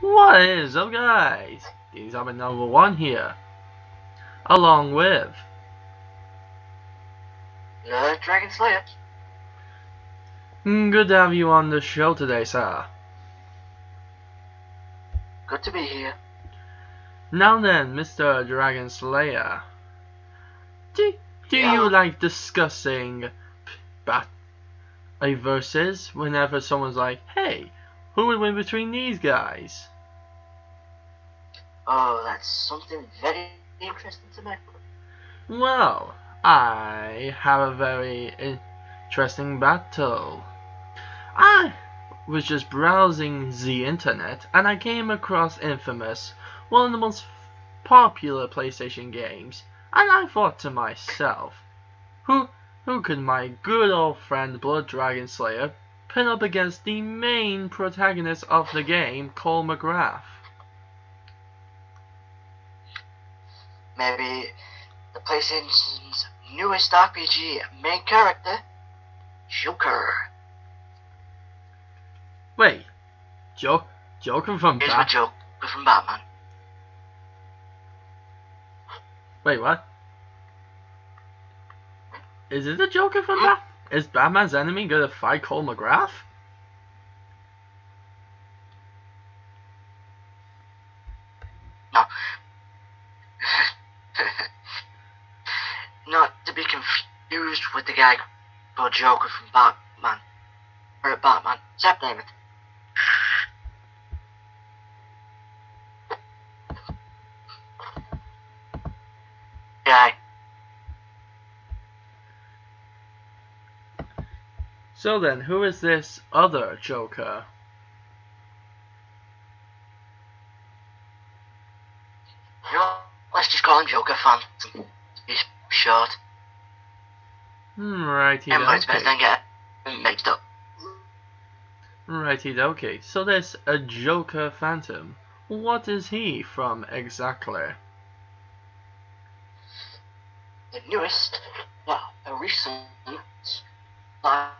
What is up, guys? These are number one here, along with The Dragon Slayer. good to have you on the show today, sir. Good to be here. Now then, Mr. Dragon Slayer, do Yeah. you like discussing a versus whenever someone's like, hey, who would win between these guys? Oh, that's something very interesting to me. Well, I have a very interesting battle. I was just browsing the internet and I came across Infamous, one of the most popular PlayStation games, and I thought to myself, who could my good old friend Blood Dragon Slayer pin up against the main protagonist of the game called McGrath? Maybe the PlayStation's newest RPG main character, Joker. Wait, Joker from Here's my Joker from Batman. Wait, what? Is it the Joker from Batman? Is Batman's enemy gonna fight Cole McGrath? No. Not to be confused with the guy called Joker from Batman. Or Batman. Zap name it. Guy. So then, who is this other Joker? You know, let's just call him Joker Phantom. He's short. Righty Everybody's best then dokie. get mixed up. Righty dokie. So there's a Joker Phantom. What is he from exactly? The newest, well, a recent, last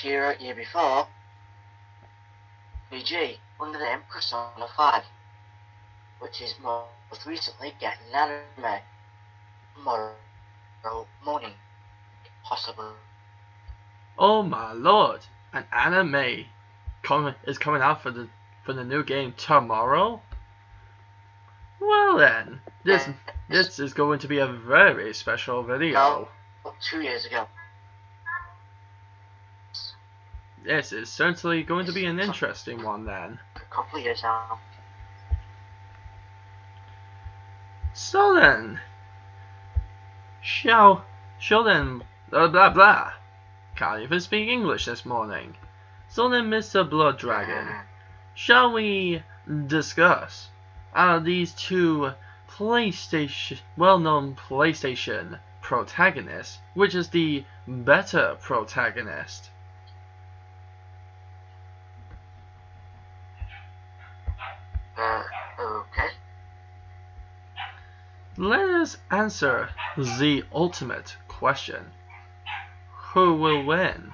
year before, PG, under the name Persona 5, which is most recently getting an anime tomorrow morning, possibly. Oh my lord! An anime is coming out for the new game tomorrow? Well then, this is going to be a very special video. No, 2 years ago. This is certainly going to be an interesting one then. A couple of years now. So then, shall then, blah blah blah. Can't even speak English this morning. So then, Mr. Blood Dragon, shall we discuss these two well-known PlayStation protagonists, which is the better protagonist? Okay. Let us answer the ultimate question. Who will win?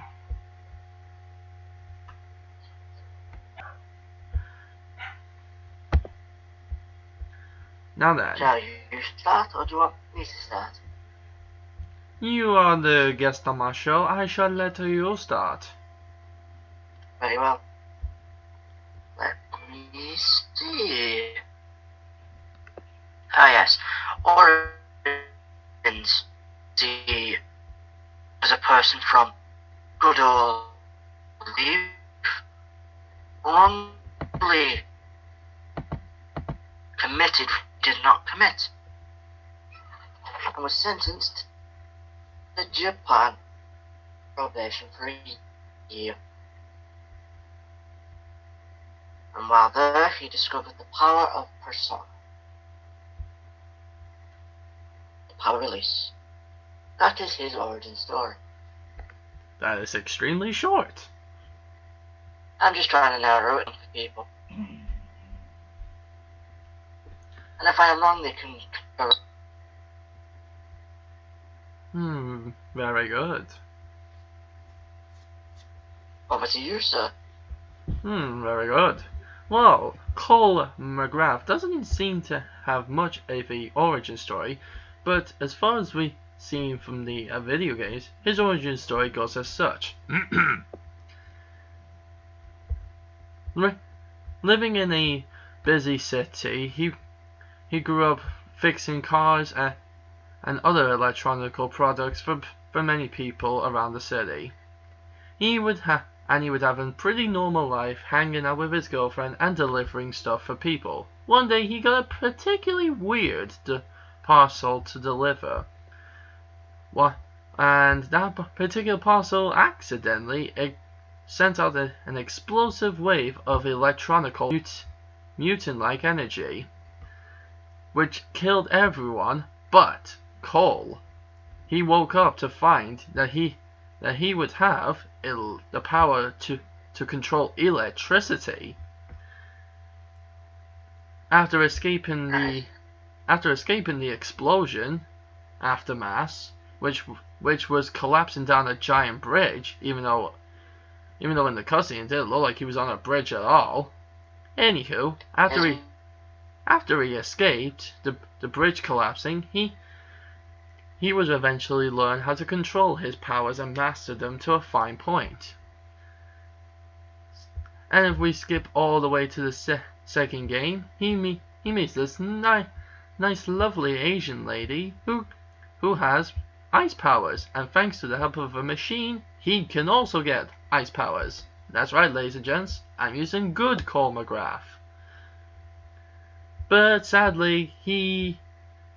Now then, Shall you start, or do you want me to start? you are the guest on my show. I shall let you start. Very well. Let me see. Ah, yes. Origins. See, as a person from good old Leave, wrongly committed, did not commit, and was sentenced to Japan probation for a year. And while there, he discovered the power of Persona. The power release. That is his origin story. That is extremely short. I'm just trying to narrow it for people. And if I am wrong, they can correct. Very good. Over to you, sir. Very good. Well, Cole McGrath doesn't seem to have much of a origin story, but as far as we've seen from the video games, his origin story goes as such. Living in a busy city, he grew up fixing cars and other electronic products for many people around the city. He would have a pretty normal life, hanging out with his girlfriend and delivering stuff for people. One day he got a particularly weird parcel to deliver. And that particular parcel accidentally sent out an explosive wave of electronical mutant-like energy, which killed everyone but Cole. He woke up to find that he would have the power to control electricity. After escaping the explosion aftermath, which was collapsing down a giant bridge, even though in the cutscene it didn't look like he was on a bridge at all. Anywho, after he escaped the bridge collapsing, he would eventually learn how to control his powers and master them to a fine point. And if we skip all the way to the second game, he meets this nice lovely Asian lady who has ice powers, and thanks to the help of a machine, he can also get ice powers. That's right, ladies and gents, I'm using good Cole McGrath. But sadly,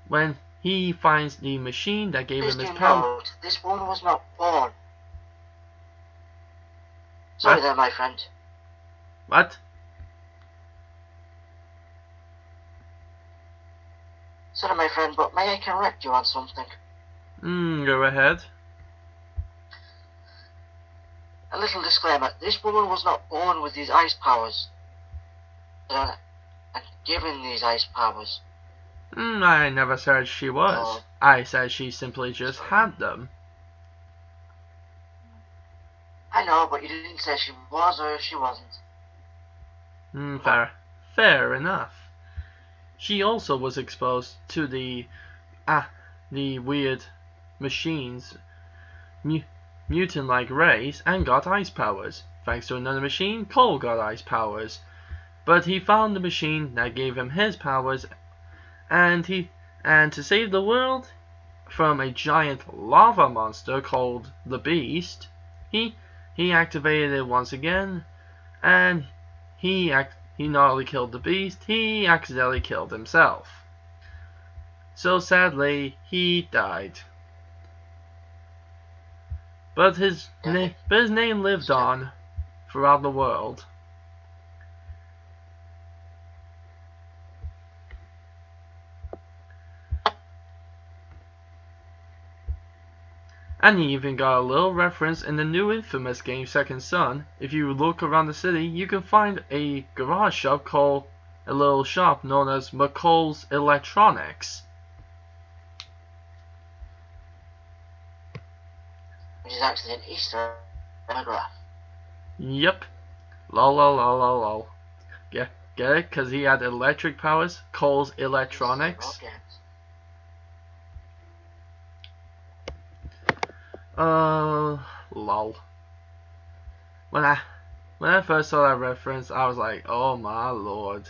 when he finds the machine that gave him his power. This woman was not born. Sorry there, my friend. What? Sorry, my friend, but may I correct you on something? Go ahead. A little disclaimer. This woman was not born with these ice powers. And given these ice powers. I never said she was. I said she simply just had them. I know, but you didn't say she was or she wasn't. Fair enough. She also was exposed to the weird machines, mutant-like rays, and got ice powers. Thanks to another machine, Cole got ice powers. But he found the machine that gave him his powers, and to save the world from a giant lava monster called the Beast, he activated it once again, and he not only killed the Beast, he accidentally killed himself. So sadly, he died. But his name lived on throughout the world. And he even got a little reference in the new infamous game Second Son. If you look around the city, you can find a garage shop called a little shop known as McColl's Electronics. Which is actually an Easter McGrath. Yep. Lol. Get it? Because he had electric powers. Cole's Electronics. Lol. When I first saw that reference, I was like, oh my lord.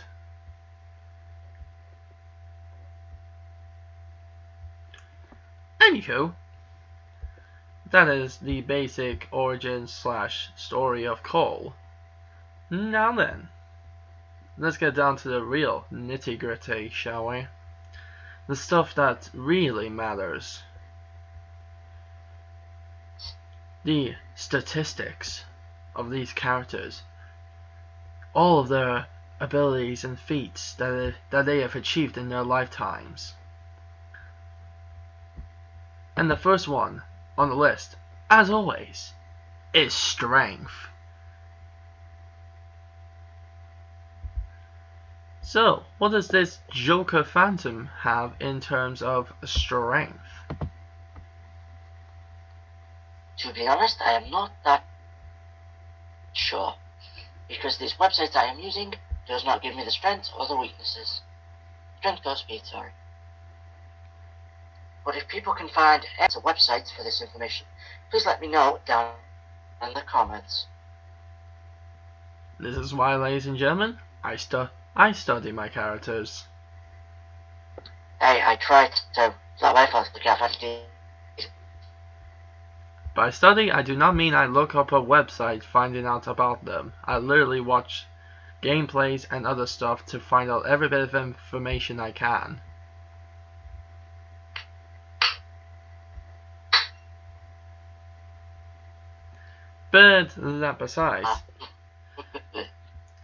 Anywho, that is the basic origin / story of Cole. Now then, let's get down to the real nitty-gritty, shall we? The stuff that really matters. The statistics of these characters, all of their abilities and feats that they have achieved in their lifetimes. And the first one on the list, as always, is strength. So, what does this Joker Phantom have in terms of strength? To be honest, I am not that sure, because this website I am using does not give me the strengths or the weaknesses. Strength or speed, sorry. But if people can find any websites for this information, please let me know down in the comments. This is why, ladies and gentlemen, I study my characters. Hey, I tried to. It's not my fault the cat had to do. By study, I do not mean I look up a website finding out about them. I literally watch gameplays and other stuff to find out every bit of information I can. But that besides,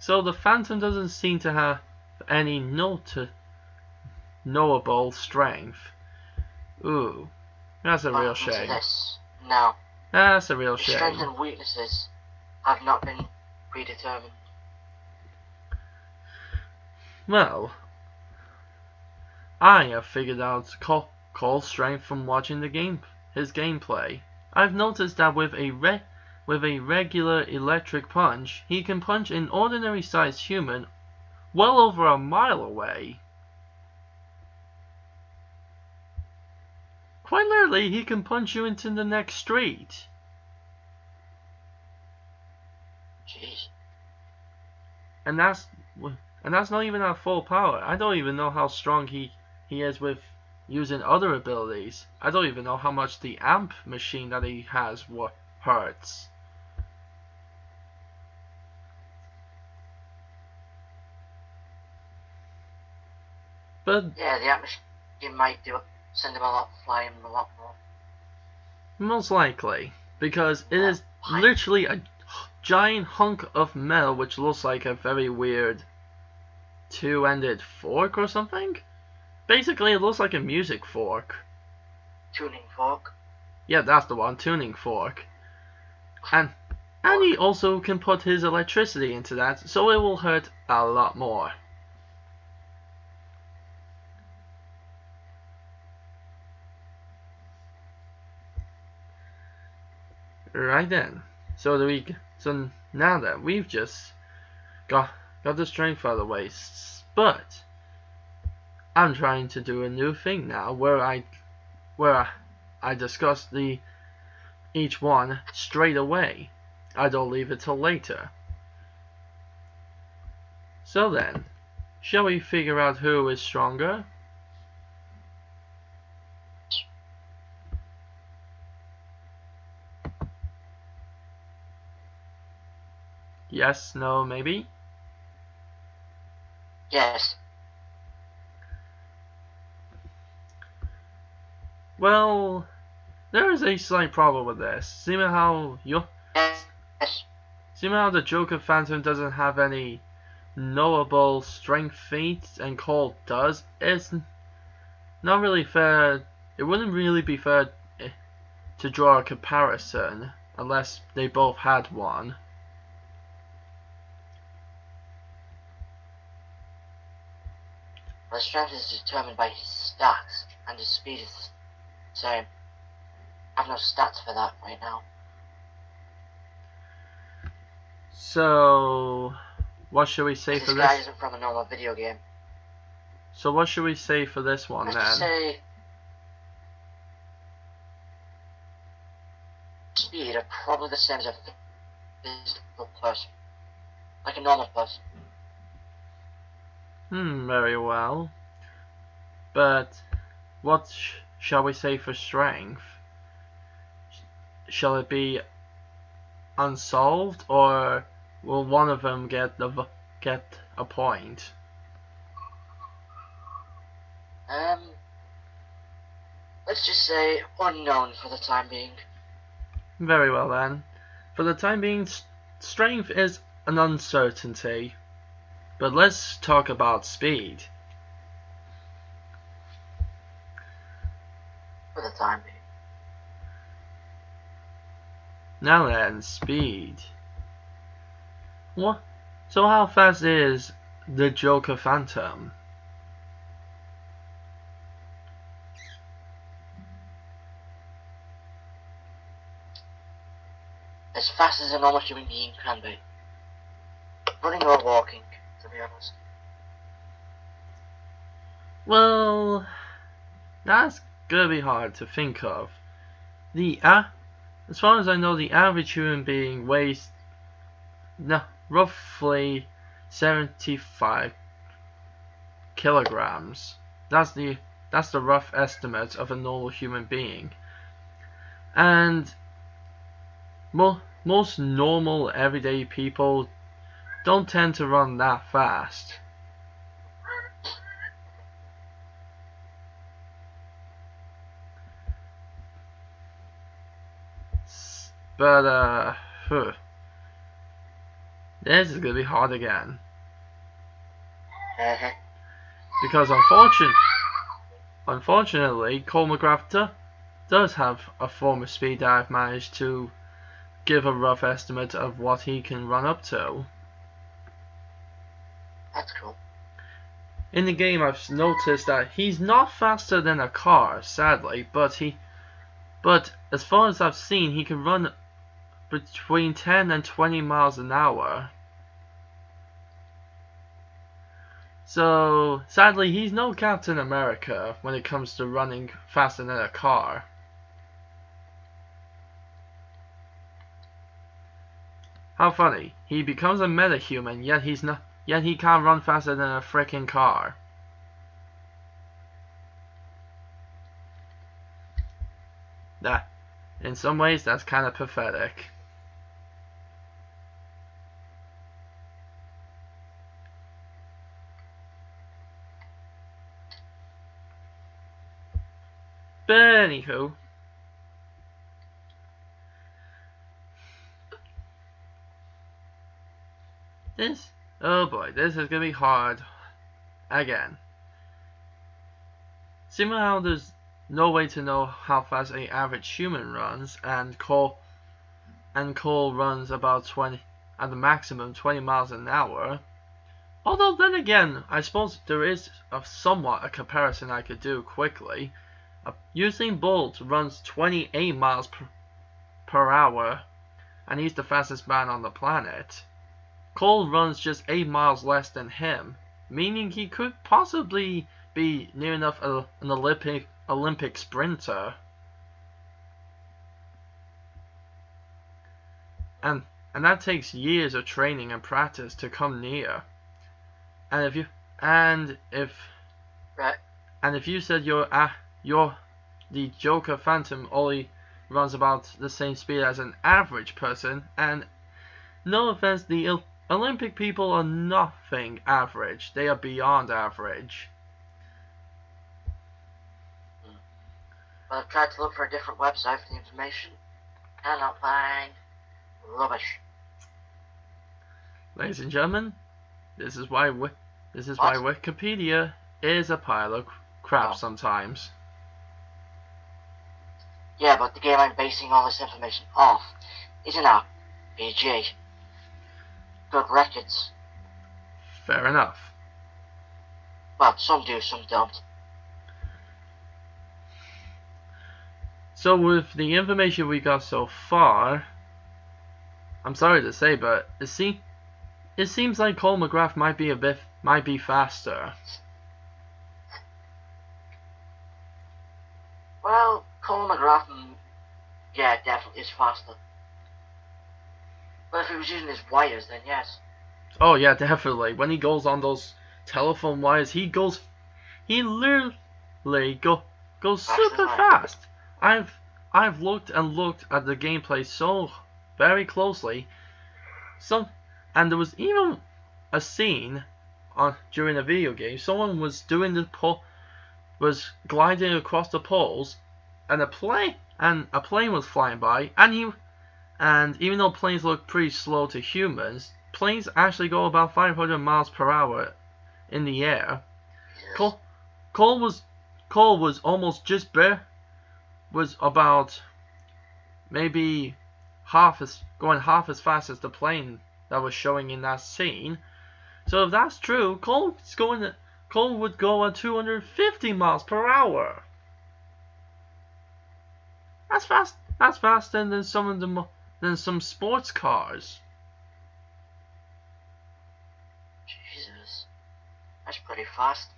so the Phantom doesn't seem to have any knowable strength. Ooh, that's a real shame. No. That's a real shame. Strengths and weaknesses have not been predetermined. Well, I have figured out Cole's strength from watching his gameplay. I've noticed that with a regular electric punch, he can punch an ordinary-sized human well over a mile away. Quite literally, he can punch you into the next street. Jeez. And that's not even at full power. I don't even know how strong he is with using other abilities. I don't even know how much the amp machine that he has hurts. But yeah, the amp machine might send him a lot flying a lot more. Most likely, because it is literally a giant hunk of metal which looks like a very weird two-ended fork or something. Basically, it looks like a music fork. Tuning fork. Yeah, that's the one, tuning fork. And he also can put his electricity into that, so it will hurt a lot more. Right then. So now that we've just got the strength out of the way, but I'm trying to do a new thing now where I discuss each one straight away. I don't leave it till later. So then, shall we figure out who is stronger? Yes, no, maybe? Yes. Well, there is a slight problem with this. Seeing how the Joker Phantom doesn't have any knowable strength feats and Cole does, it's not really fair. It wouldn't really be fair to draw a comparison unless they both had one. His strength is determined by his stats, and his speed is the same. I have no stats for that right now. So, what should we say for this? This guy isn't from a normal video game. So what should we say for this one then? Let's say speed are probably the same as a physical person, like a normal person. Very well. But what shall we say for strength? Shall it be unsolved, or will one of them get a point? Let's just say unknown for the time being. Very well then. For the time being, strength is an uncertainty. But let's talk about speed. For the time being. Now then, speed. What? So how fast is the Joker Phantom? As fast as a normal human being can be. Running or walking, to be be honest. Well, that's gonna be hard to think of. As far as I know, the average human being weighs roughly 75 kilograms. That's the rough estimate of a normal human being. And most normal everyday people don't tend to run that fast. But this is gonna be hard again. Because unfortunately, Cole McGrath does have a form of speed that I've managed to give a rough estimate of what he can run up to. That's cool. In the game, I've noticed that he's not faster than a car, sadly, but as far as I've seen, he can run between 10 and 20 miles an hour. So, sadly, he's no Captain America when it comes to running faster than a car. How funny. He becomes a metahuman, yet he can't run faster than a frickin' car. In some ways, that's kinda pathetic. But anywho, oh boy, this is gonna be hard again. Similar how there's no way to know how fast an average human runs, and Cole runs about 20 at the maximum 20 miles an hour. Although then again, I suppose there is somewhat a comparison I could do quickly. Usain Bolt runs 28 miles per hour, and he's the fastest man on the planet. Cole runs just 8 miles less than him, meaning he could possibly be near enough an Olympic sprinter. And that takes years of training and practice to come near. And if you said the Joker Phantom only runs about the same speed as an average person, and no offense, the Olympic people are nothing average. They are beyond average. Well, I've tried to look for a different website for the information. Cannot find. Rubbish. Ladies and gentlemen, this is why Wikipedia is a pile of crap sometimes. Yeah, but the game I'm basing all this information off is an RPG. Good records. Fair enough. Well, some do, some don't. So with the information we got so far, I'm sorry to say, but it seems like Cole McGrath might be faster. Well, Cole McGrath, yeah, definitely is faster. But if he was using his wires, then yes. Oh yeah, definitely. When he goes on those telephone wires, he literally goes super fast. I've looked at the gameplay so very closely. And there was even a scene during a video game. Someone was was gliding across the poles, and a plane was flying by, and even though planes look pretty slow to humans, planes actually go about 500 miles per hour in the air. Yes. Cole was almost was about maybe going half as fast as the plane that was showing in that scene. So if that's true, Cole would go at 250 miles per hour. That's fast. That's faster than some sports cars. Jesus. fast.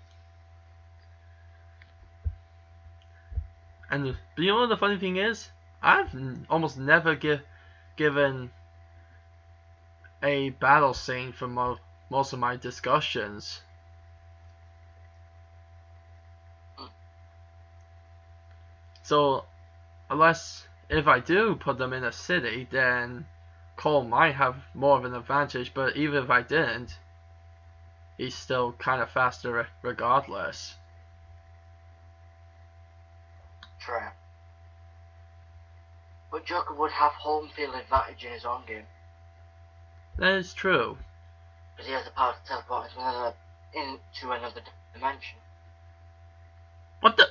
And but you know what the funny thing is? I've almost never given a battle scene for most of my discussions. So, if I do put them in a city, then Cole might have more of an advantage, but even if I didn't, he's still kind of faster regardless. True. But Joker would have home field advantage in his own game. That is true. Because he has the power to teleport into another dimension. What the?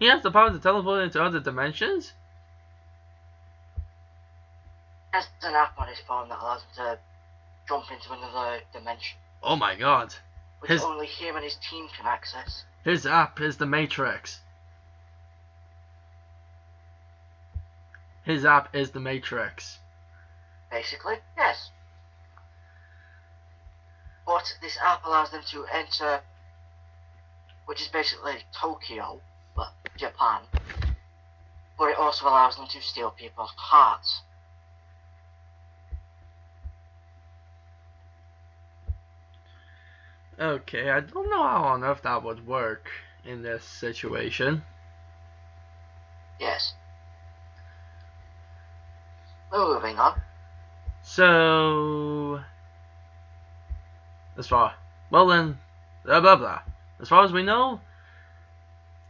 He has the power to teleport into other dimensions? He has an app on his phone that allows him to jump into another dimension. Oh my god. Which only him and his team can access. His app is the Matrix. His app is the Matrix. Basically, yes. But this app allows them to enter, which is basically Tokyo, well, Japan. But it also allows them to steal people's hearts. Okay, I don't know how on earth that would work in this situation. Yes. Moving on. So, as far as we know,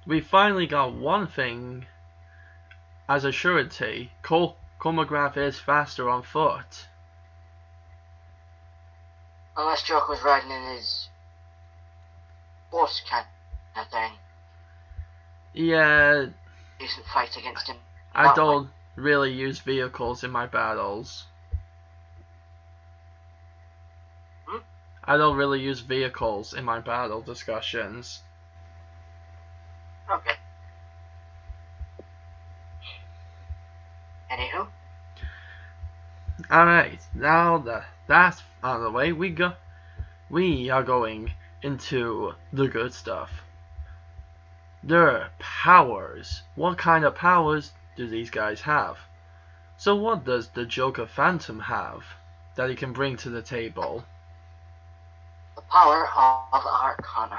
we finally got one thing as a surety. Cole McGrath is faster on foot. Unless Joker was riding in his horse kind of thing. Yeah. Decent fight against him. I don't really use vehicles in my battles. I don't really use vehicles in my battle discussions. Okay. Anywho. Alright, now that that's out of the way, we are going into the good stuff. Their powers. What kind of powers do these guys have? So what does the Joker Phantom have that he can bring to the table? The power of Arcana.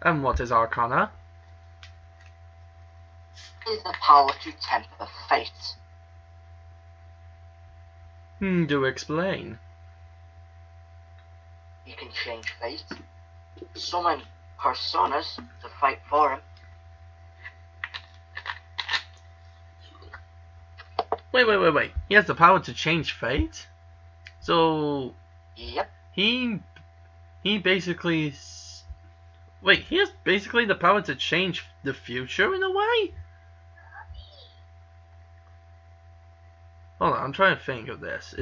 And what is Arcana? It is the power to temper fate. Do explain. He can change fate, summon personas to fight for him. Wait. He has the power to change fate? So... Yep. He basically... Wait, he has basically the power to change the future in a way? Hold on, I'm trying to think of this.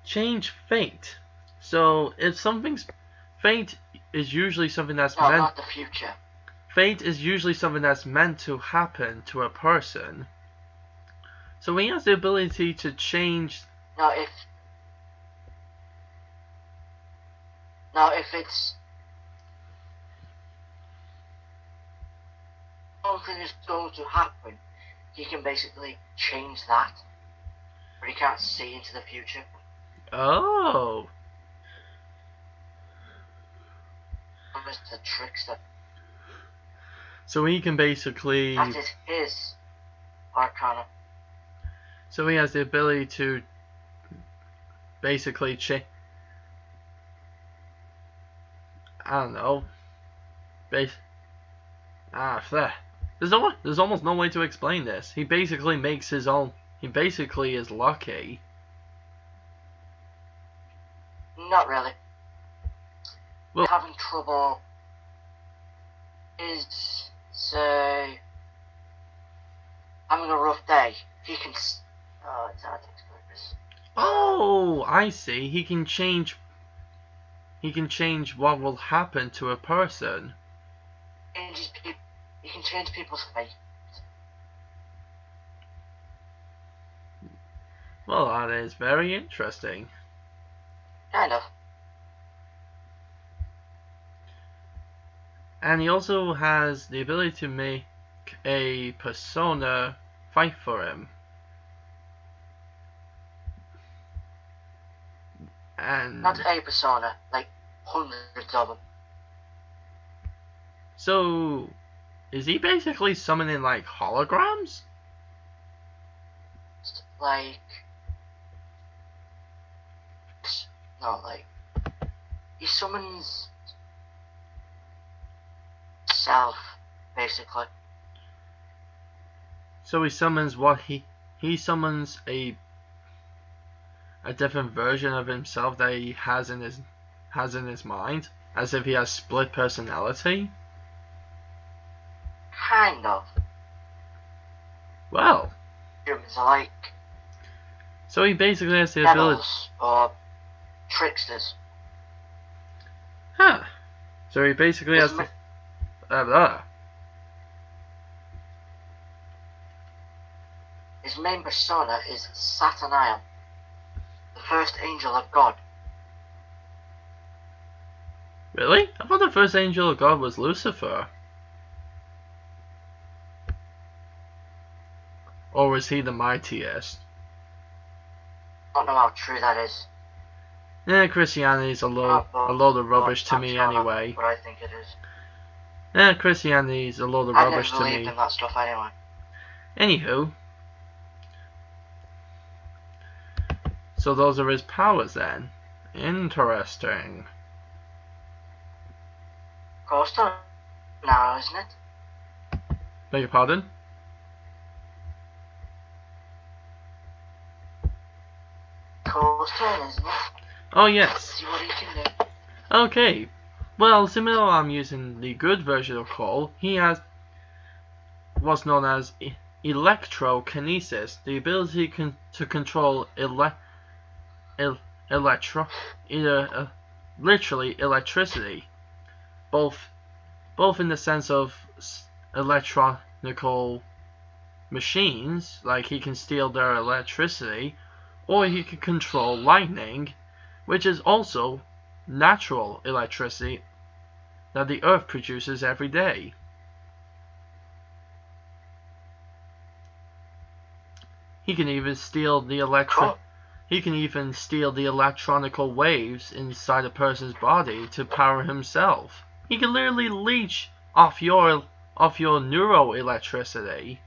Change fate. So, if something's... Fate is usually something that's no, not the future. Fate is usually something that's meant to happen to a person. So he has the ability to change... Now if it's... something is going to happen, he can basically change that. But he can't see into the future. Oh. Mr. Trickster. So he can basically... That is his Arcana. So he has the ability to basically change... I don't know. There's almost no way to explain this. He basically makes his own... He basically is lucky. Not really. Well, having trouble is, say, having a rough day. He can... Oh, it's hard to explain this. Oh, I see. He can change what will happen to a person. He can change people's fate. Well, that is very interesting. Kind of. And he also has the ability to make a persona fight for him. And not a persona, like hundreds of them. So, is he basically summoning like holograms? Like, no, like, he summons self, basically. So he summons what he summons a different version of himself that he has in his mind, as if he has split personality. Kind of. Well, Humans are like so he basically has the ability. devils or tricksters. Huh. So he basically has the. His main persona is Sataniel, the first angel of God. Really? I thought the first angel of God was Lucifer. Or was he the mightiest? I don't know how true that is. Christianity's a load of rubbish to me anyway. But I think it is. Christianity's a load of rubbish to me. I never believed in that stuff anyway. Anywho. So those are his powers then. Interesting. Coaster now, isn't it? Beg your pardon? Coaster, isn't it? Oh yes. See what he can do. Okay. Well, similar I'm using the good version of Cole, he has what's known as electrokinesis, the ability to control literally electricity, both in the sense of electronical machines, like he can steal their electricity, or he can control lightning, which is also natural electricity that the earth produces every day. He can even steal the electronical waves inside a person's body to power himself. He can literally leech off your neuroelectricity.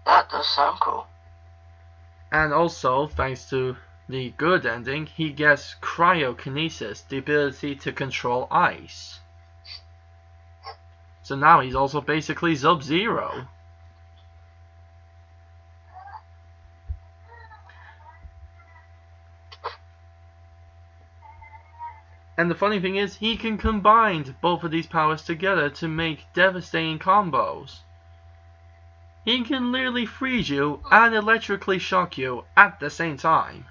That does sound cool. And also, thanks to the good ending, he gets cryokinesis, the ability to control ice. So now he's also basically Sub-Zero. And the funny thing is, he can combine both of these powers together to make devastating combos. He can literally freeze you and electrically shock you at the same time.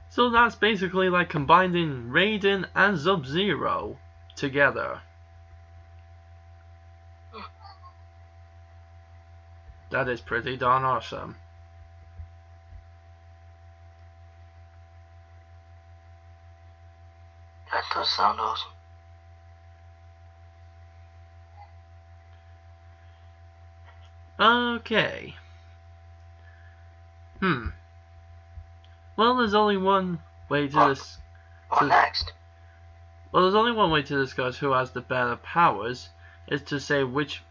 So that's basically like combining Raiden and Sub-Zero together. That is pretty darn awesome. That does sound awesome. Okay. Well, there's only one way to this. What next? Well, there's only one way to discuss who has the better powers, is to say which.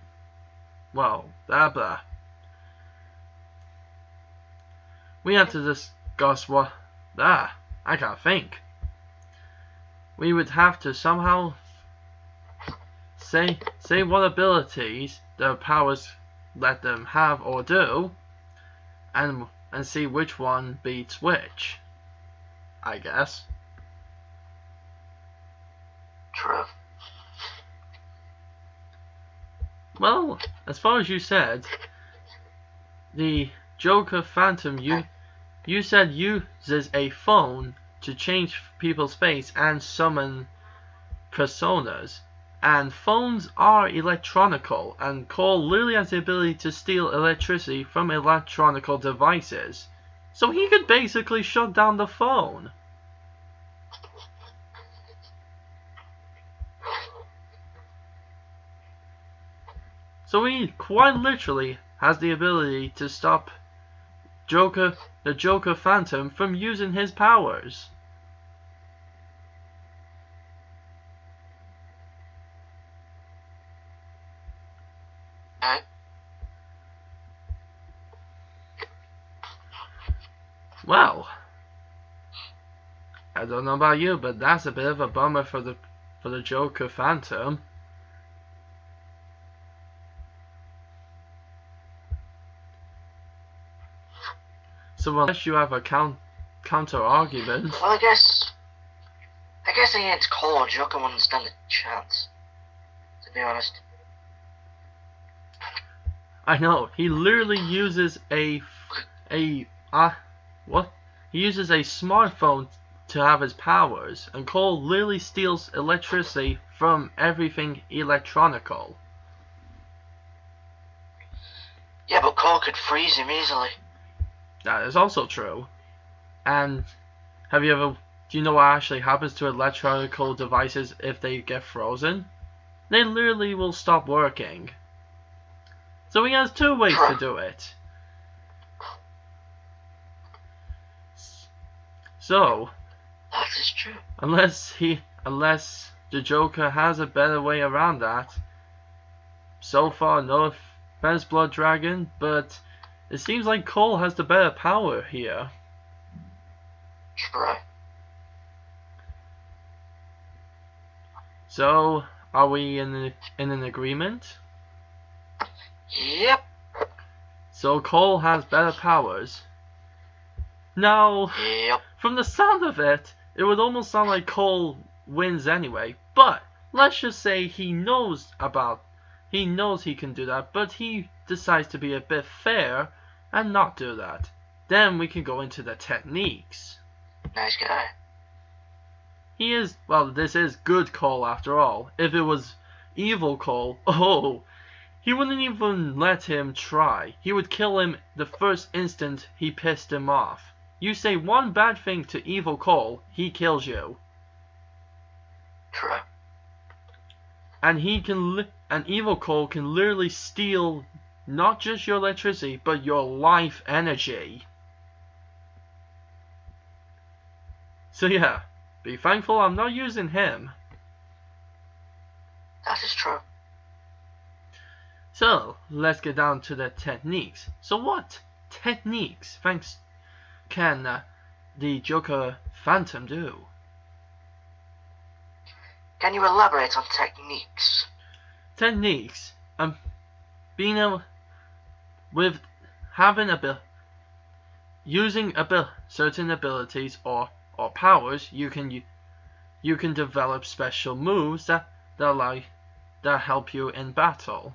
Well, blah blah. We have to discuss what. I can't think. We would have to somehow say what abilities their powers let them have or do, and see which one beats which, I guess. True. Well, as far as you said, the Joker Phantom, you said uses a phone to change people's face and summon personas. And phones are electronical, and Cole literally has the ability to steal electricity from electronical devices. So he could basically shut down the phone. So he quite literally has the ability to stop the Joker Phantom from using his powers. Well, I don't know about you, but that's a bit of a bummer for the Joker Phantom. So unless you have a counter argument. Well, I guess against Cole, Joker wouldn't stand a chance, to be honest. I know, he literally uses he uses a smartphone to have his powers, and Cole literally steals electricity from everything electronical. Yeah, but Cole could freeze him easily. That is also true. And do you know what actually happens to electronical devices if they get frozen? They literally will stop working. So he has two ways to do it. So, that is true. Unless the Joker has a better way around that. So far, no offense, Blood Dragon, but it seems like Cole has the better power here. True. So, are we in an agreement? Yep. So Cole has better powers. Now, yep. From the sound of it, it would almost sound like Cole wins anyway. But let's just say he knows he can do that, but he decides to be a bit fair and not do that. Then we can go into the techniques. Nice guy. This is good Cole after all. If it was evil Cole, he wouldn't even let him try. He would kill him the first instant he pissed him off. You say one bad thing to evil Cole, he kills you. True. And evil Cole can literally steal not just your electricity, but your life energy. So yeah, be thankful I'm not using him. That is true. So, let's get down to the techniques. So what techniques can the Joker Phantom do? Can you elaborate on techniques? Techniques. Using certain abilities or powers, you can develop special moves that help you in battle.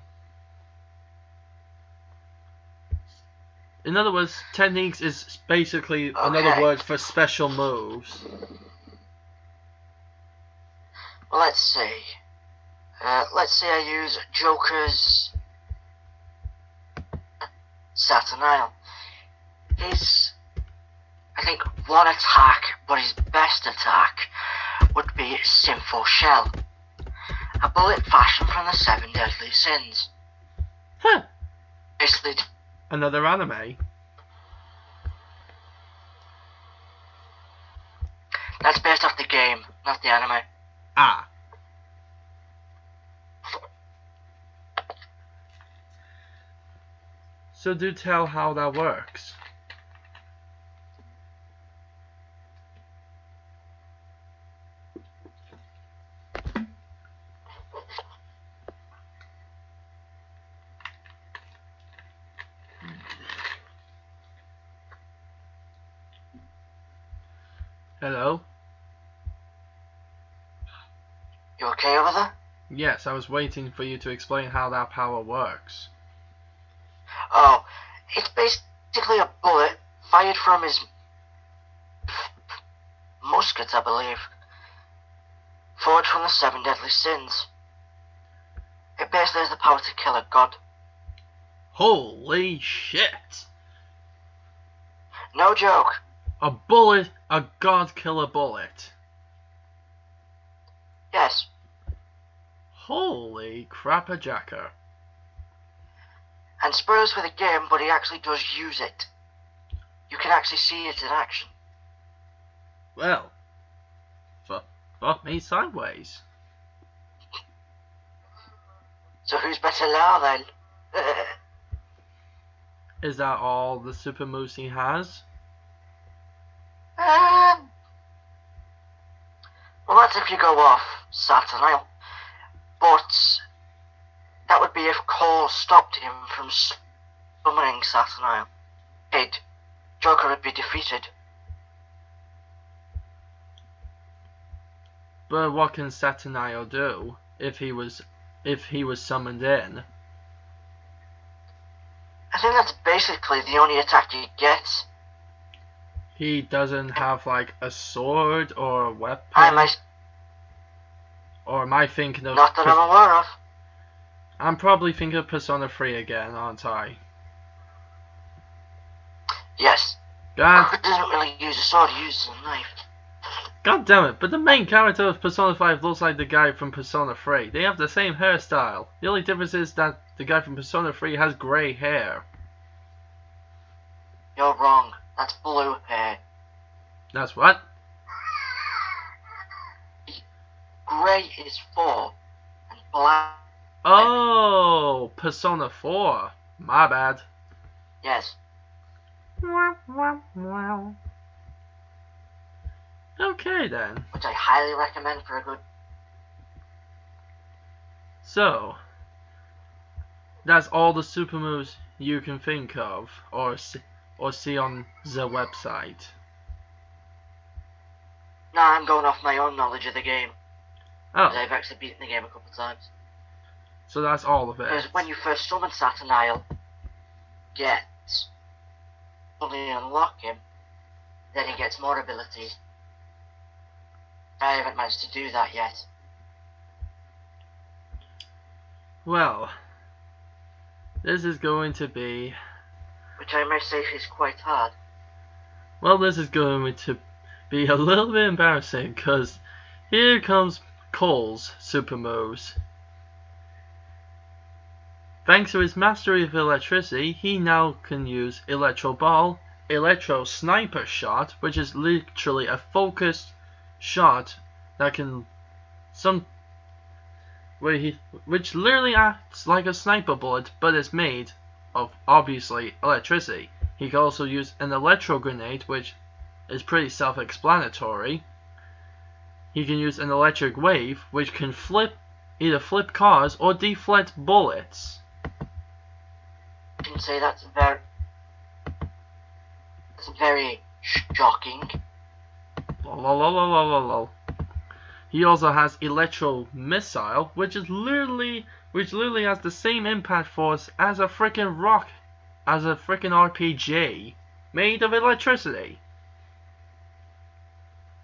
In other words, techniques is basically another word for special moves. Well, let's see. Let's say I use Joker's Saturnale. His, I think, one attack, but his best attack would be Sinful Shell, a bullet fashioned from the 7 deadly sins. Huh. Basically, another anime. That's based off the game, not the anime. Ah. So do tell how that works. Hello? You okay over there? Yes, I was waiting for you to explain how that power works. Oh, it's basically a bullet fired from his muskets, I believe, forged from the 7 deadly sins. It basically has the power to kill a god. Holy shit! No joke. A bullet, a god killer bullet. Yes. Holy crap-a-jacker. And spoilers for the game, but he actually does use it. You can actually see it in action. Well, fuck me sideways. So who's better now then? Is that all the super moves he has? Well, that's if you go off Saturnine. But that would be if Cole stopped him from summoning Saturnine. Joker would be defeated. But what can Saturnine do if he was summoned in? I think that's basically the only attack he gets. He doesn't have like a sword or a weapon. Or am I thinking of... Not that I'm aware of. I'm probably thinking of Persona 3 again, aren't I? Yes. God. He doesn't really use a sword, he uses a knife. God damn it, but the main character of Persona 5 looks like the guy from Persona 3. They have the same hairstyle. The only difference is that the guy from Persona 3 has grey hair. You're wrong. That's blue hair. That's what? Grey is 4, and black... Oh, Persona 4. My bad. Yes. Okay then. Which I highly recommend for a good... So, that's all the super moves you can think of, or see on the website. Nah, I'm going off my own knowledge of the game. Oh. I've actually beaten the game a couple of times. So that's all of it. Because when you first summon Saturnine, only unlock him, then he gets more abilities. I haven't managed to do that yet. Well, this is going to be... Which I may say is quite hard. Well, this is going to be a little bit embarrassing, because here comes Cole's super moves. Thanks to his mastery of electricity, he now can use Electro Ball, Electro Sniper Shot, which is literally a focused shot that can which literally acts like a sniper bullet, but is made of obviously electricity. He can also use an Electro Grenade, which is pretty self-explanatory. He can use an Electric Wave, which can either flip cars or deflect bullets. I can say that's very shocking. He also has Electro Missile, which literally has the same impact force as a freaking RPG made of electricity.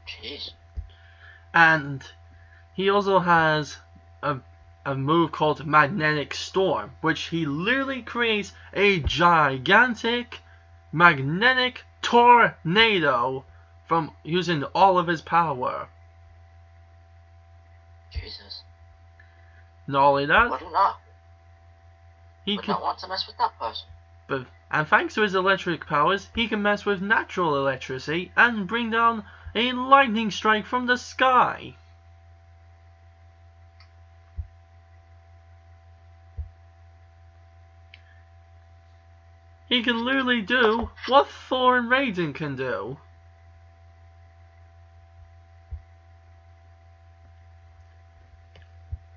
Jeez. And he also has a move called Magnetic Storm, which he literally creates a gigantic magnetic tornado from using all of his power. Jesus. Not only that, Would not want to mess with that person. And thanks to his electric powers, he can mess with natural electricity and bring down a lightning strike from the sky. He can literally do what Thor and Raiden can do.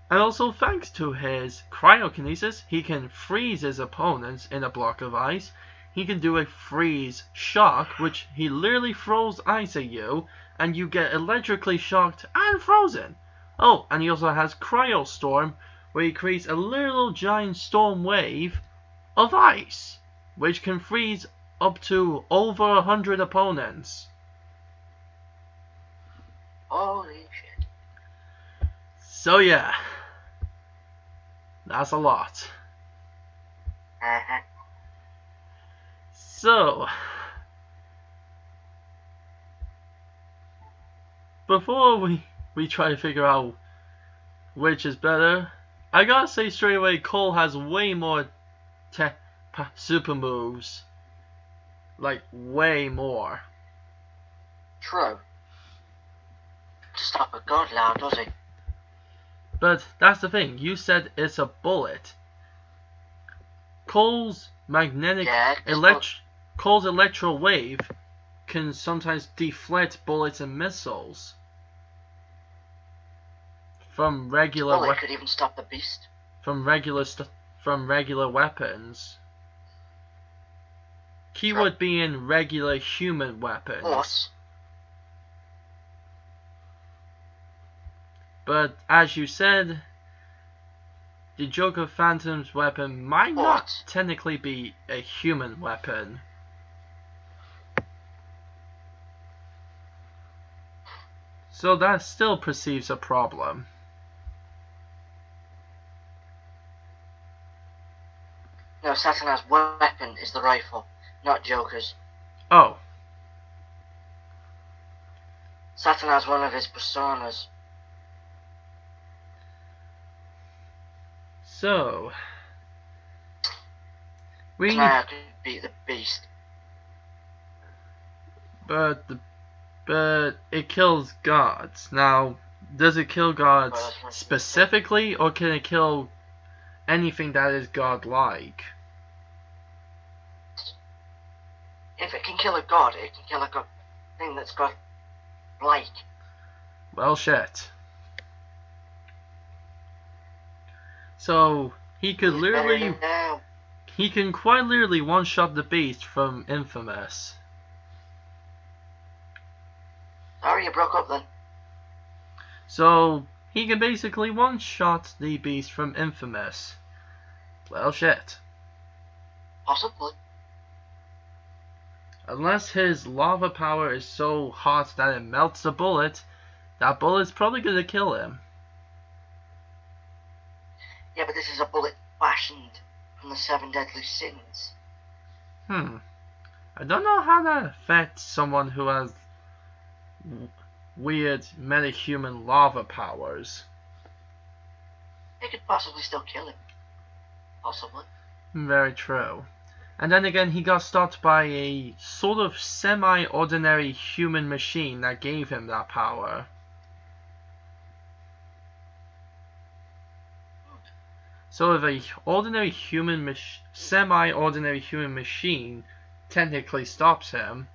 And also thanks to his cryokinesis, he can freeze his opponents in a block of ice. He can do a freeze shock, which he literally throws ice at you, and you get electrically shocked and frozen. Oh, and he also has Cryostorm, where he creates a little giant storm wave of ice, which can freeze up to over 100 opponents. Holy shit. So yeah, that's a lot. Uh-huh. So, before we try to figure out which is better, I gotta say straight away, Cole has way more super moves. Like, way more. True. To stop a god now, does he? But that's the thing, you said it's a bullet. Cole's Cole's electro wave can sometimes deflect bullets and missiles from regular bullet could even stop the beast. From regular weapons. Keyword being regular human weapons. But as you said, the Joker Phantom's weapon might not technically be a human weapon. So that still perceives a problem. No, Satana's weapon is the rifle, not Joker's. Oh. Satana's one of his personas. So, we could beat the beast. But it kills gods. Now, does it kill gods specifically, or can it kill anything that is godlike? If it can kill a god, it can kill a thing that's godlike. Well, shit. So he could literally, he can quite literally one-shot the beast from Infamous. Sorry, you broke up then. So he can basically one-shot the beast from Infamous. Well, shit. Possibly. Unless his lava power is so hot that it melts the bullet, that bullet's probably gonna kill him. Yeah, but this is a bullet fashioned from the 7 deadly sins. I don't know how that affects someone who has weird metahuman lava powers. It could possibly still kill him. Possibly. Very true. And then again, he got stopped by a sort of semi-ordinary human machine that gave him that power. So if a semi-ordinary human machine technically stops him,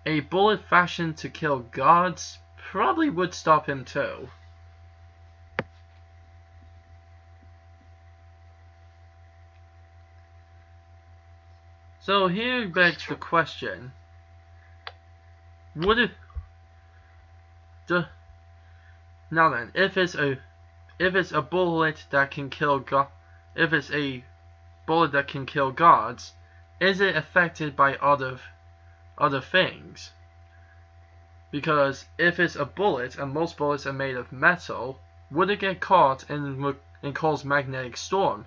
a bullet fashioned to kill gods probably would stop him too. So here begs the question: would it? Now then, if it's a bullet that can kill gods, is it affected by other things? Because if it's a bullet, and most bullets are made of metal, would it get caught in Cole's magnetic storm?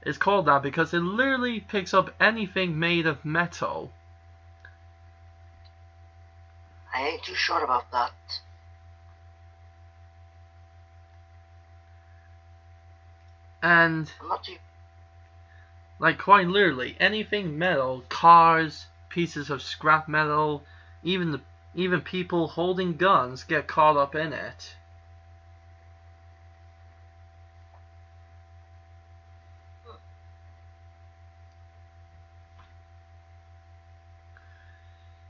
It's called that because it literally picks up anything made of metal. I ain't too sure about that. And I'm not too... like quite literally, anything metal, cars, pieces of scrap metal, even people holding guns get caught up in it.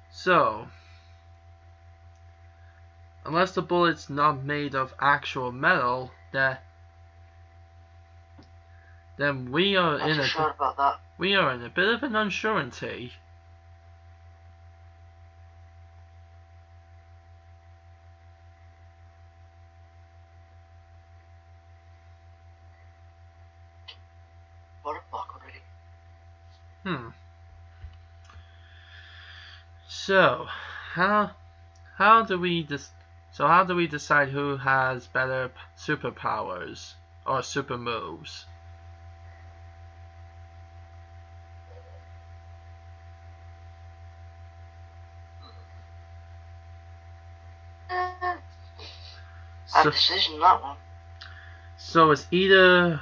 So, unless the bullet's not made of actual metal, then we are in a bit of an uncertainty. What a fuck already. So, how do we So how do we decide who has better superpowers or super moves? Bad decision, that one. So it's either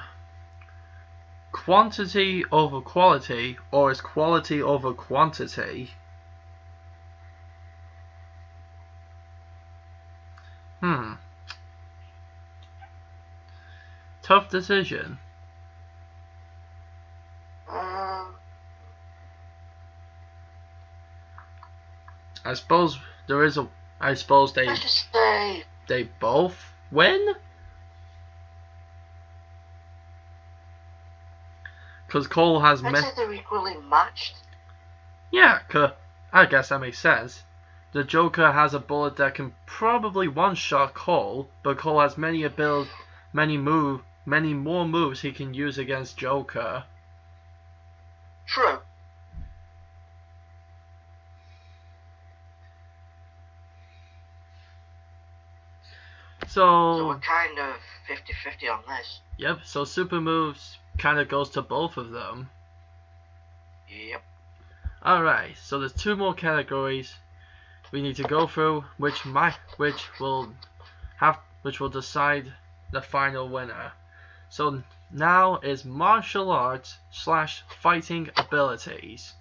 quantity over quality, or it's quality over quantity. Tough decision. I suppose there is a. I suppose Let's just say they both win. Because Cole has. I'd say they're equally matched. Yeah, I guess that makes sense. The Joker has a bullet that can probably one-shot Cole, but Cole has many more moves he can use against Joker. True. So we're kind of 50-50 on this. Yep, so super moves kind of goes to both of them. Yep. Alright, so there's 2 more categories we need to go through, which will decide the final winner. So now is martial arts / fighting abilities.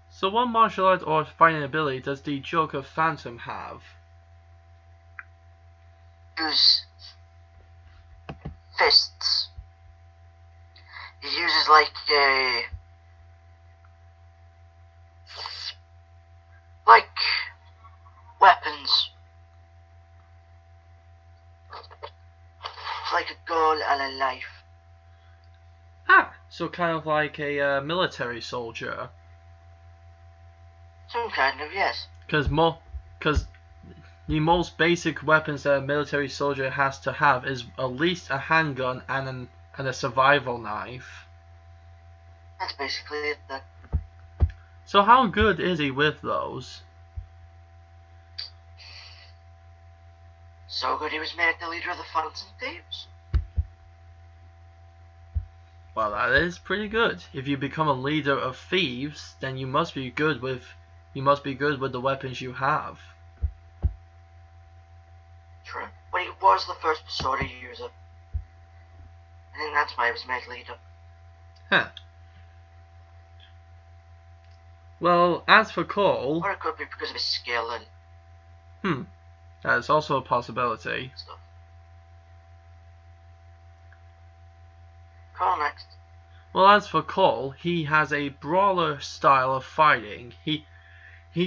So what martial art or fighting ability does the Joker Phantom have? Use fists. He uses like weapons. Like a gun and a knife. So kind of like a military soldier. Some kind of, yes. Because the most basic weapons that a military soldier has to have is at least a handgun and a survival knife. That's basically it then. So how good is he with those? So good he was made the leader of the Phantom Thieves. Well, that is pretty good. If you become a leader of thieves, then you must be good with the weapons you have. True. But he was the first persona user. I think that's why he was made leader. Huh. Well, as for Cole... Or it could be because of his skill and... That is also a possibility. Stuff. Cole next. Well, as for Cole, he has a brawler style of fighting. He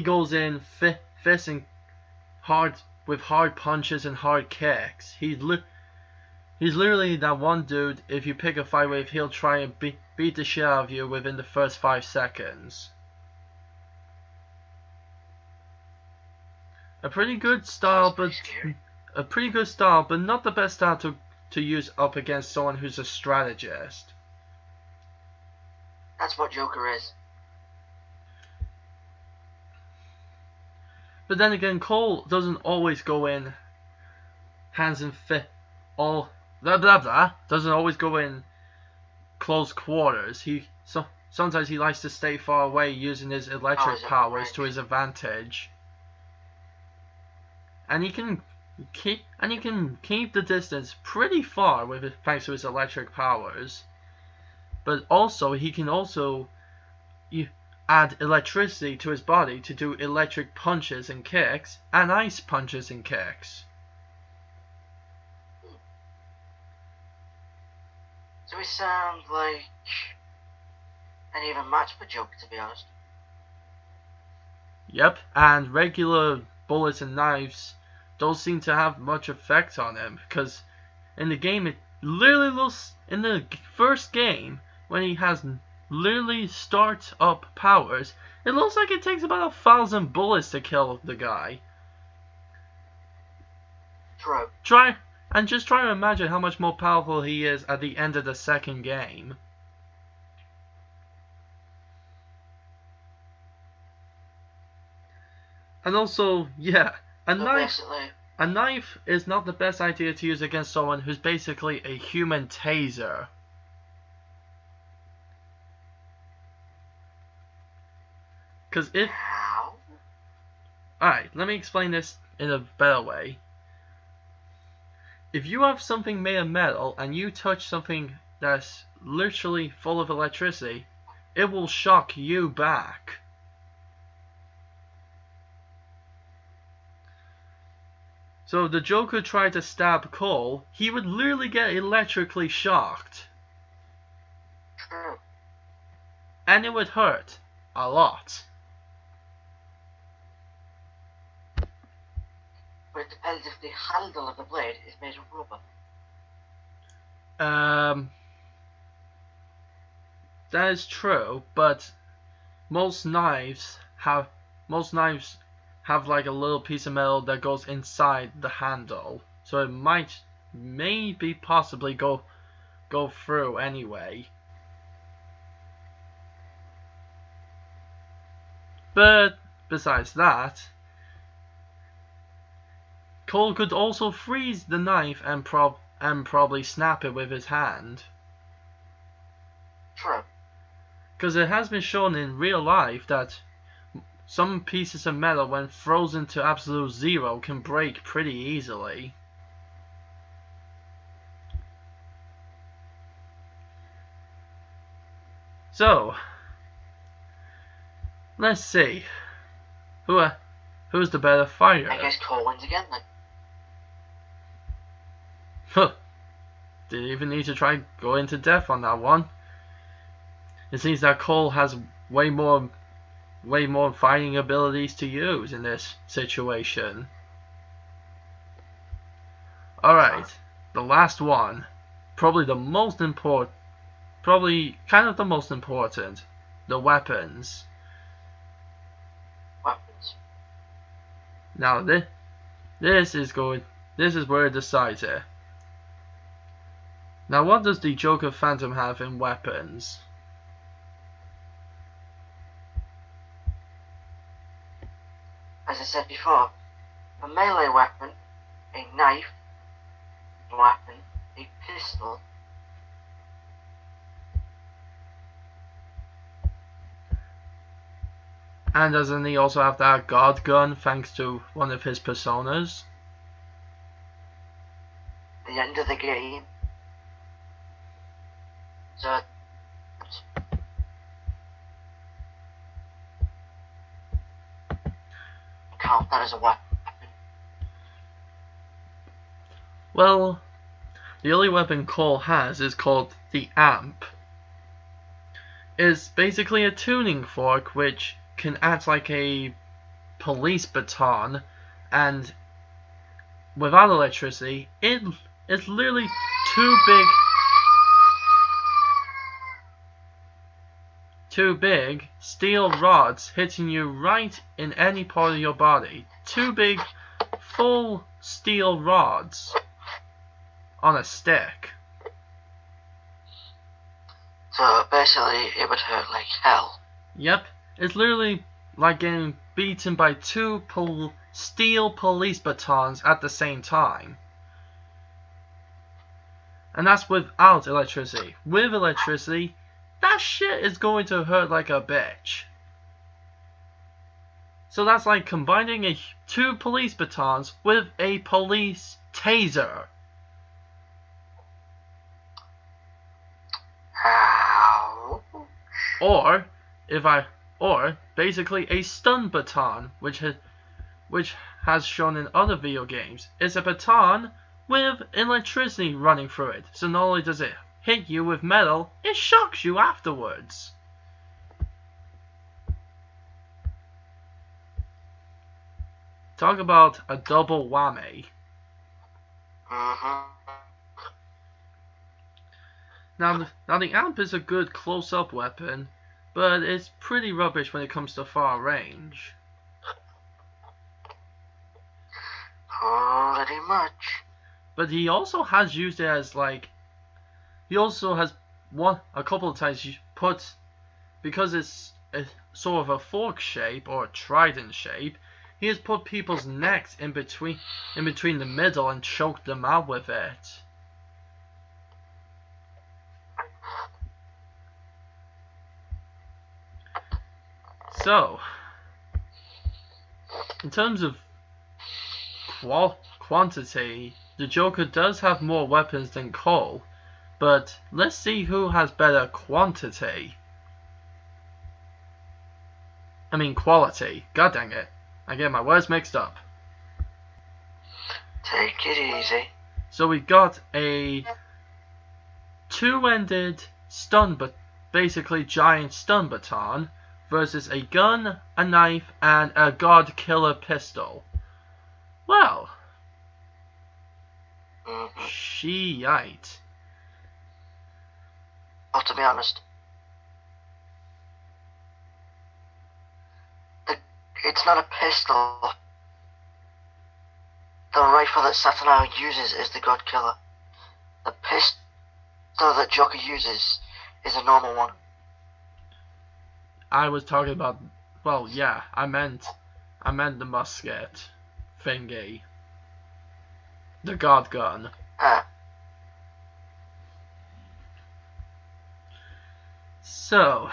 goes in fisting hard with hard punches and hard kicks. He's literally that one dude. If you pick a fight with, he'll try and beat the shit out of you within the first 5 seconds. A pretty good style, but not the best style to use up against someone who's a strategist. That's what Joker is. But then again, Cole doesn't always go in hands and doesn't always go in close quarters. Sometimes he likes to stay far away using his electric powers to his advantage. And he can keep the distance pretty far thanks to his electric powers. But also he can add electricity to his body to do electric punches and kicks and ice punches and kicks. So he sounds like an even match for Joker, to be honest. Yep, and regular bullets and knives don't seem to have much effect on him, because in the game it literally looks, in the first game when he has literally start up powers, it looks like it takes about 1,000 bullets to kill the guy. True. Just try to imagine how much more powerful he is at the end of the second game. And also, yeah, a So knife. basically, A knife is not the best idea to use against someone who's basically a human taser. Because if... how? Alright, let me explain this in a better way. If you have something made of metal and you touch something that's literally full of electricity, it will shock you back. So if the Joker tried to stab Cole, he would literally get electrically shocked. True. And it would hurt a lot. But it depends if the handle of the blade is made of rubber. That is true, but most knives have like a little piece of metal that goes inside the handle, so it might maybe possibly go through anyway. But besides that, Cole could also freeze the knife and probably snap it with his hand. True. Because it has been shown in real life that some pieces of metal, when frozen to absolute zero, can break pretty easily. So, let's see. Who's the better fighter? I guess Cole wins again then. Huh. Didn't even need to try go into depth on that one. It seems that Cole has way more fighting abilities to use in this situation. Alright, the last one. Probably kind of the most important. The weapons. Weapons. Now this is where it decides it. Now what does the Joker Phantom have in weapons? As I said before, a melee weapon, a knife weapon, a pistol, And doesn't he also have that God gun thanks to one of his personas? the end of the game. So count that as a weapon. Well, the only weapon Cole has is called the Amp. It's basically a tuning fork which can act like a police baton, and without electricity, it's literally two big steel rods hitting you right in any part of your body. Two big full steel rods on a stick. So basically it would hurt like hell. Yep, it's literally like getting beaten by two steel police batons at the same time. And that's without electricity. With electricity, that shit is going to hurt like a bitch. So that's like combining two police batons with a police taser. How? Or basically a stun baton, which has shown in other video games. It's a baton with electricity running through it. So not only does it hit you with metal, it shocks you afterwards. Talk about a double whammy. Now the Amp is a good close-up weapon, but it's pretty rubbish when it comes to far range. Pretty much. But he also has used it as like, he also has a couple of times because it's sort of a fork shape or a trident shape, He has put people's necks in between the middle and choked them out with it. So, in terms of quantity, the Joker does have more weapons than Cole, but let's see who has better quantity. I mean quality. God dang it. I get my words mixed up. Take it easy. So we got a two-ended stun, but basically giant stun baton versus a gun, a knife, and a god killer pistol. Well, shite. Well, to be honest, it's not a pistol. The rifle that Savoir uses is the god killer. The pistol that Joker uses is a normal one. I was talking about, well, yeah, I meant the musket thingy. The god gun. So,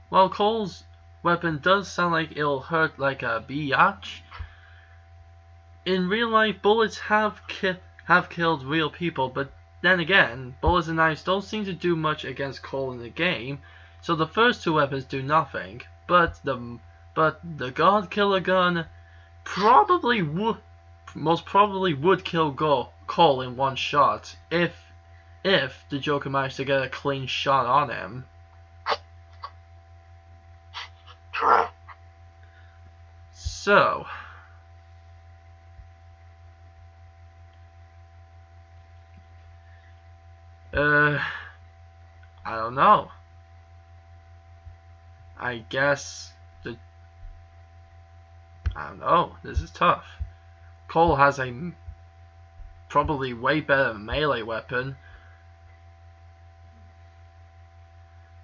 while Cole's weapon does sound like it'll hurt like a biatch, in real life bullets have killed real people, but then again, bullets and knives don't seem to do much against Cole in the game, so the first two weapons do nothing, but the god killer gun most probably would kill Cole in one shot if the Joker managed to get a clean shot on him. True. So, I don't know. I guess I don't know. This is tough. Cole has a probably way better melee weapon,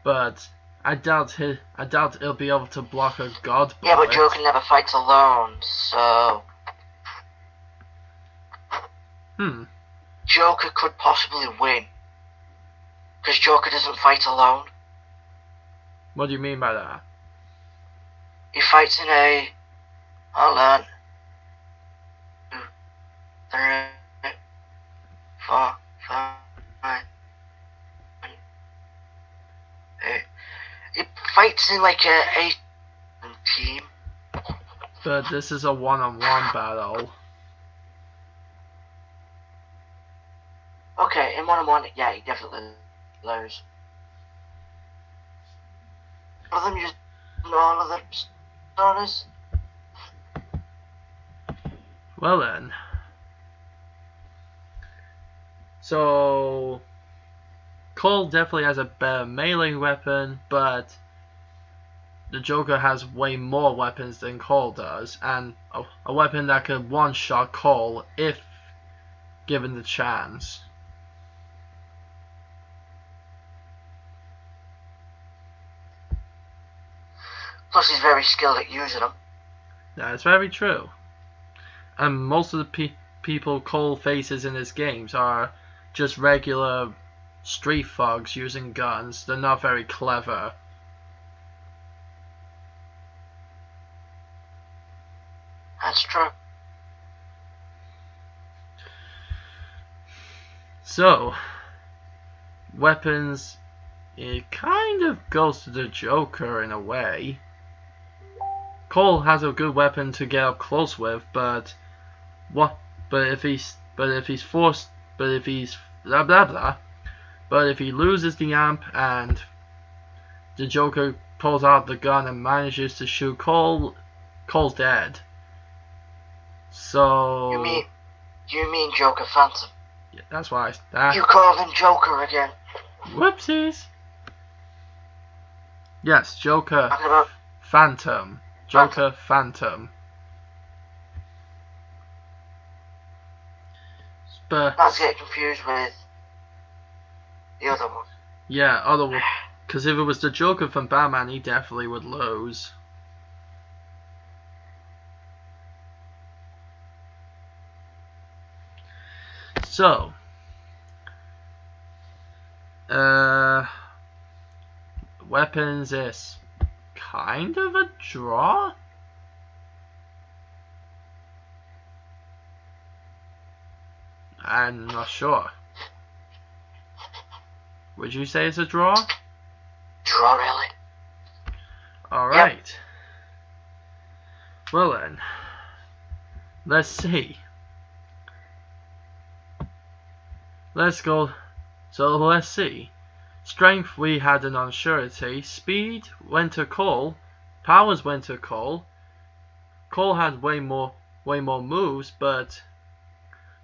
but I doubt he'll be able to block a god bullet. Yeah, but Joker never fights alone, so Joker could possibly win. Because Joker doesn't fight alone. What do you mean by that? He fights in a... Hold on. 2, 3, 4, 5, 6, 8. He fights in like a team. But this is a one-on-one battle. Okay, in one-on-one, yeah, he definitely lose. All of them use all of the stories. Well then. So Cole definitely has a better melee weapon, but the Joker has way more weapons than Cole does, and a weapon that could one-shot Cole if given the chance. Plus, he's very skilled at using them. That's very true. And most of the people Cole faces in his games are just regular street thugs using guns. They're not very clever. That's true. So, weapons, it kind of goes to the Joker in a way. Cole has a good weapon to get up close with, but if he loses the amp and the Joker pulls out the gun and manages to shoot Cole, Cole's dead. So you mean Joker Phantom? Yeah, that's why you called him Joker again. Whoopsies. Yes, Joker Phantom. Joker Phantom. But not to get confused with the other one. Yeah, other one. Because if it was the Joker from Batman, he definitely would lose. So, weapons is kind of a draw. I'm not sure. Would you say it's a draw? Draw, really? Alright. Yep. Well then, let's see. Let's go. So let's see. Strength, we had an unsurety. Speed went to Cole. Powers went to Cole. Cole had way more moves, but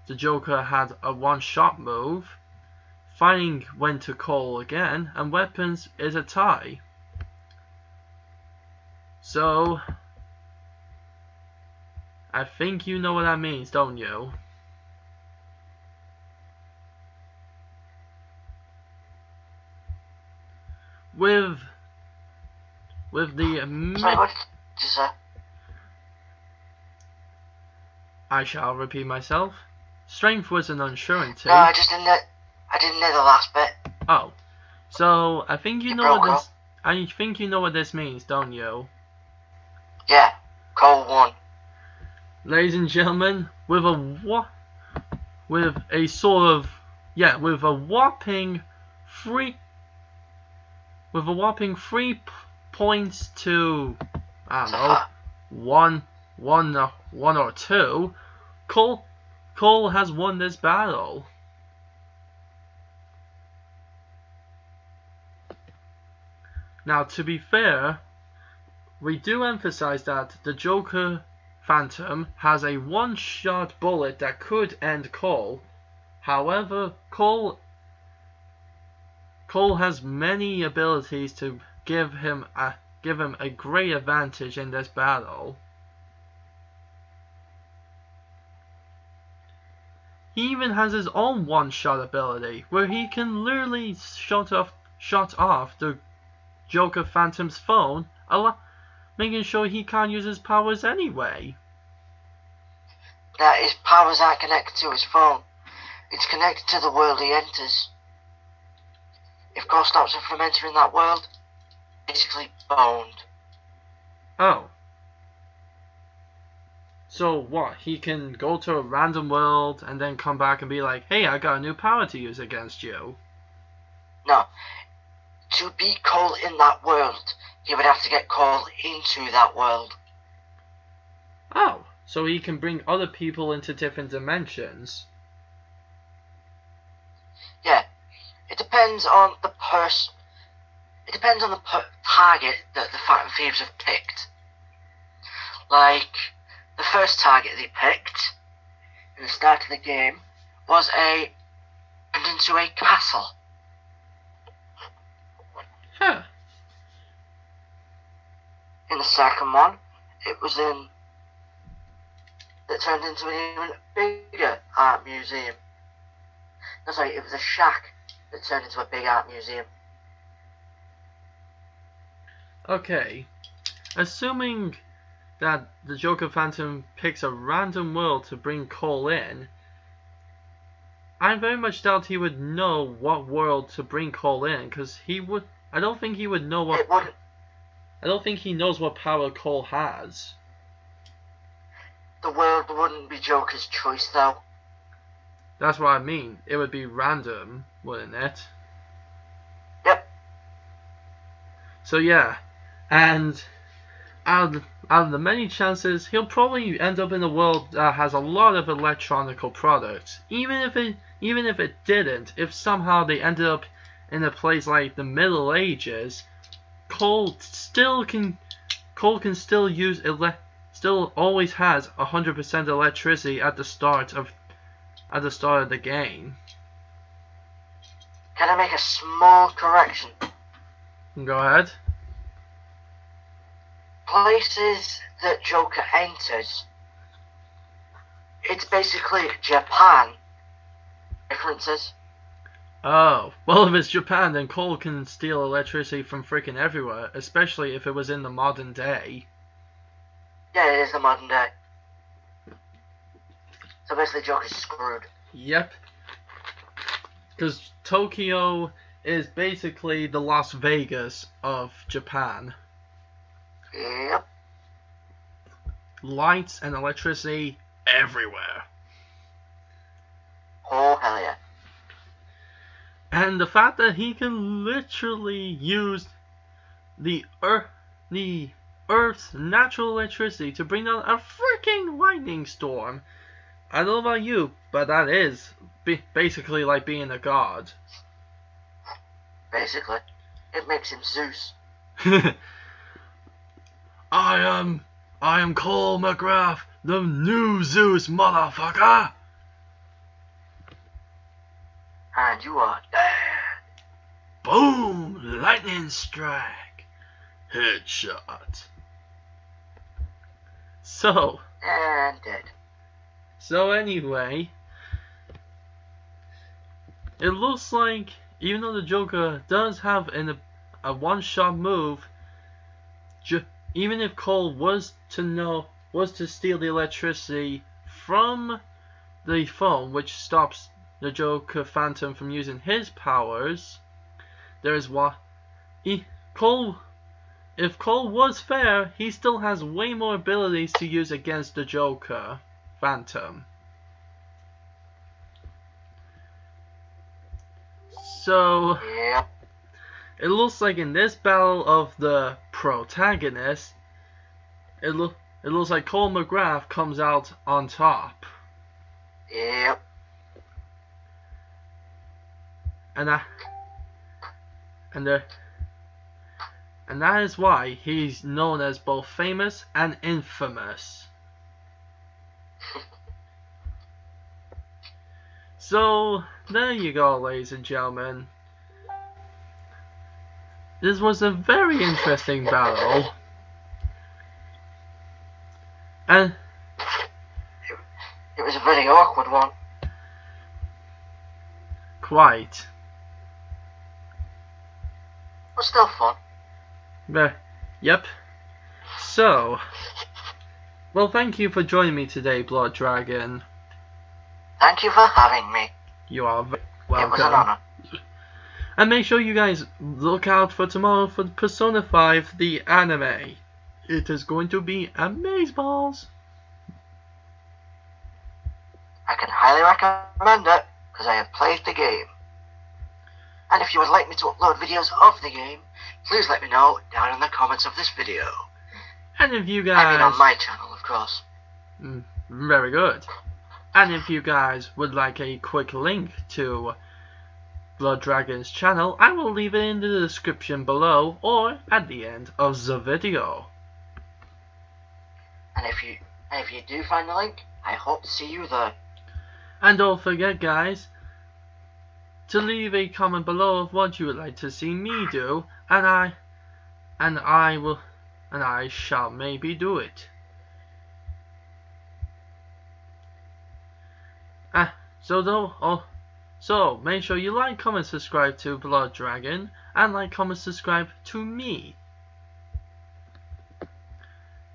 the Joker had a one-shot move. Fighting went to Cole again, and weapons is a tie. So, I think you know what that means, don't you? With the Sorry, what did you say? I shall repeat myself. Strength was an unsurety. No, I didn't know the last bit. Oh, so I think you know broke what this. up. I think you know what this means, don't you? Yeah, Cole won. Ladies and gentlemen, with a whopping three points to, I don't know, one or two, Cole has won this battle. Now, to be fair, we do emphasize that the Joker Phantom has a one-shot bullet that could end Cole. However, Cole has many abilities to give him a great advantage in this battle. He even has his own one-shot ability, where he can literally shut off the Joker Phantom's phone, making sure he can't use his powers anyway. That his powers aren't connected to his phone. It's connected to the world he enters. If Cole stops him from entering that world, basically boned. Oh. So what? He can go to a random world and then come back and be like, hey, I got a new power to use against you. No. To beat Cole in that world, he would have to get Cole into that world. Oh, so he can bring other people into different dimensions. Yeah. It depends on the target that the Phantom Thieves have picked. Like, the first target they picked in the start of the game was into a castle. Huh. In the second one, it turned into an even bigger art museum. No, sorry, it was a shack that turned into a big art museum. Okay. Assuming that the Joker Phantom picks a random world to bring Cole in, I very much doubt he would know what world to bring Cole in, because I don't think he would know what. I don't think he knows what power Cole has. The world wouldn't be Joker's choice, though. That's what I mean. It would be random, wouldn't it? Yep. So yeah, and out of the many chances, he'll probably end up in a world that has a lot of electronical products. Even if it didn't, if somehow they ended up in a place like the Middle Ages, Cole can still use still always has 100% electricity at the start of the game. Can I make a small correction? Go ahead. Places that Joker enters, it's basically Japan. Differences. Oh, well, if it's Japan, then Cole can steal electricity from freaking everywhere, especially if it was in the modern day. Yeah, it is the modern day. So basically Joker's screwed. Yep. Because Tokyo is basically the Las Vegas of Japan. Yep. Lights and electricity everywhere. Oh, hell yeah. And the fact that he can literally use the Earth's natural electricity to bring down a freaking lightning storm. I don't know about you, but that is basically like being a god. Basically. It makes him Zeus. I am Cole McGrath, the new Zeus, motherfucker! And you are dead. Boom! Lightning strike! Headshot. So And dead. Anyway, it looks like even though the Joker does have a one-shot move, even if Cole was to steal the electricity from the phone, which stops the Joker Phantom from using his powers, there is if Cole was fair, he still has way more abilities to use against the Joker Phantom. So Yep. it looks like in this battle of the protagonists, it looks like Cole McGrath comes out on top. Yep. And that is why he's known as both famous and infamous. So there you go, ladies and gentlemen. This was a very interesting battle. And It was a very awkward one. quite. But still fun. Yep. So, well, thank you for joining me today, Blood Dragon. Thank you for having me. You are very It was an welcome. honor. And make sure you guys look out for tomorrow for Persona 5, the anime. It is going to be amazeballs. I can highly recommend it, because I have played the game. And if you would like me to upload videos of the game, please let me know down in the comments of this video. And if you I mean guys... on my channel, of course. Very good. And if you guys would like a quick link to Blood Dragon's channel, I will leave it in the description below or at the end of the video. And if you do find the link, I hope to see you there. And don't forget, guys, to leave a comment below of what you would like to see me do, and I shall maybe do it. So make sure you like, comment, subscribe to Blood Dragon, and like, comment, subscribe to me.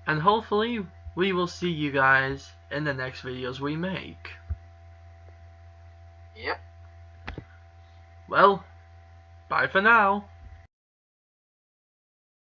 And hopefully we will see you guys in the next videos we make. Yep. Well, bye for now.